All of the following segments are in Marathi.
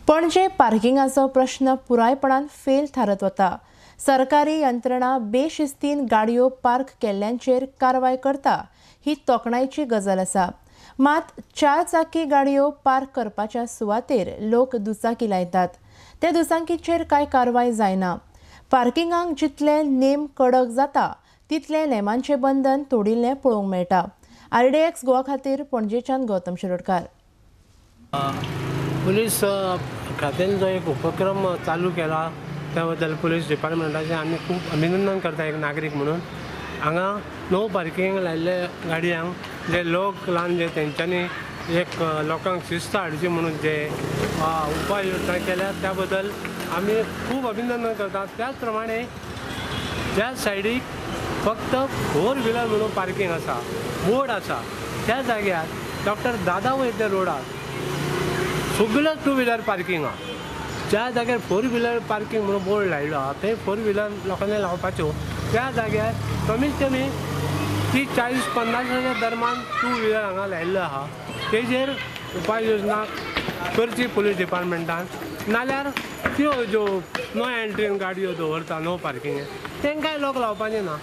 पणजे पार्किंगाचो प्रश्न पुरायपणान फेल थारत वता। सरकारी यंत्रणा बेशिस्तीन गाडयो पार्क केल्ल्यांचेर कारवाय करता ही तोखणायची गजाल आसा। मात 4 चाकी गाडयो पार्क करपाच्या सुवातेर लोक दुचाकी लायतात। त्या दुचाकींचेर कांय कारवाय जायना। पार्किंगाक जितले नेम कडक जाता तितले नेमांचे बंधन तोडिल्लें पळोवंक मेळटा। RDX गोवा खातीर पणजेच्यान गौतम शिरोडकार। पुलीस खात्यान जो एक उपक्रम चालू केला त्या बद्दल पुलीस डिपार्टमेंटाचे आम्ही खूप अभिनंदन करता एक नागरिक म्हणून। हांगा नो पार्किंग लायिल्ले गाडयांक जे लोक ल्हान जे तेंच्यांनी एक लोकांक शिस्त हाडची म्हणून जे उपाय योजना केल्या त्या बद्दल आम्ही खूप अभिनंदन करतात। त्याच प्रमाणे ज्या सायडीक फक्त 4 व्हीलर म्हणून पार्किंग आसा, बोर्ड आसा, त्या जाग्यार डॉक्टर दादा वैद्य रोडार सगळ्यो 2 व्हीलर पार्किंग आहा। ज्या जाग्यार 4 व्हीलर पार्किंग म्हणून बोर्ड लायिल्लो आहा ते 4 व्हीलर लोकांनी लावपाच्यो, त्या जाग्यार कमीत कमी 30-40-50 दरम्यान 2 व्हीलर हांगा लायिल्लो आहा। तेजेर उपाय योजना करची पुलीस डिपार्टमेंटान, नाल्यार त्यो ज्यो नो एंट्रीन गाडयो दवरता नो पार्किंग तेंकांय लोक लावपाचे ना।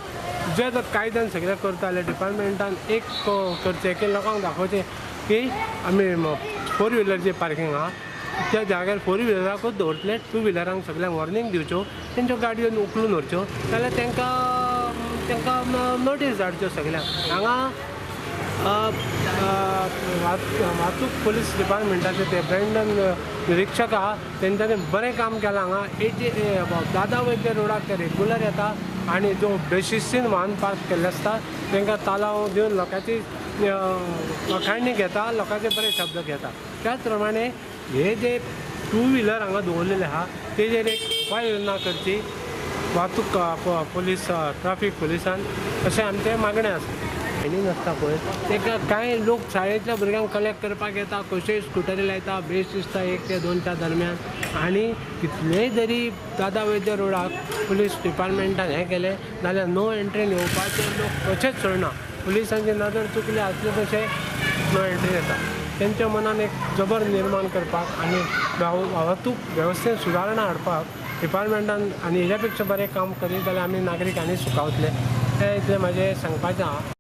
जे कायद्यान सगळें करता जाल्यार डिपार्टमेंटान एक करचें की लोकांक दाखोवचें की आमी 4 व्हीलरची पार्किंग आहा त्या जाग्यार 4 व्हीलराकूच दवरतले, 2 व्हीलरांक सगळ्यांक वॉर्निंग दिवच्यो, तेंच्यो गाडयो उखलून व्हरच्यो, जाल्यार तेंकां नोटीस धाडच्यो सगळ्यांक। हांगा वाहतूक पुलीस डिपार्टमेंटाचे ते ब्रँडन निरीक्षक आहा तेंच्यांनी बरें काम केलां। हांगा दादा वैद्य रोडाक ते रेग्युलर येता आनी जो बेशिस्तीन वाहन पार्क केल्ले आसता तेंकां तालाव दिवन लोकांची वखाणणी घेता, लोकांचे बरे शब्द घेता। त्याच प्रमाणे हे जे 2 व्हीलर हांगा दवरलेले आहा तेजेर एक उपाय योजना करची वाहतूक पुलीस ट्रॅफिक पुलिसान, अशें आमचें मागणें आसा। ट्रेनिंग आसता पळय तेका कांय लोक शाळेंतल्या भुरग्यांक कलेक्ट करपाक येता, कशेय स्कुटरी लायता बेशिस्त 1 ते 2च्या दरम्यान। आनी कितलेय जरी दादा वैद्य रोडाक पुलीस डिपार्टमेंटान हें केलें जाल्यार नो एंट्रीन येवपाचे लोक कशेंच सोडना। पुलिसांची नजर चुकली आसले तशें नो एंट्री येता। तेंच्या मनान एक जबर निर्माण करपाक आनी वाहतूक वेवस्थेत सुदारणा हाडपाक डिपार्टमेंटान आनी हेज्या पेक्षा बरें काम करीत जाल्यार आमी नागरीक आनी सुखावतले। हें इतलें म्हाजें सांगपाचें आहा।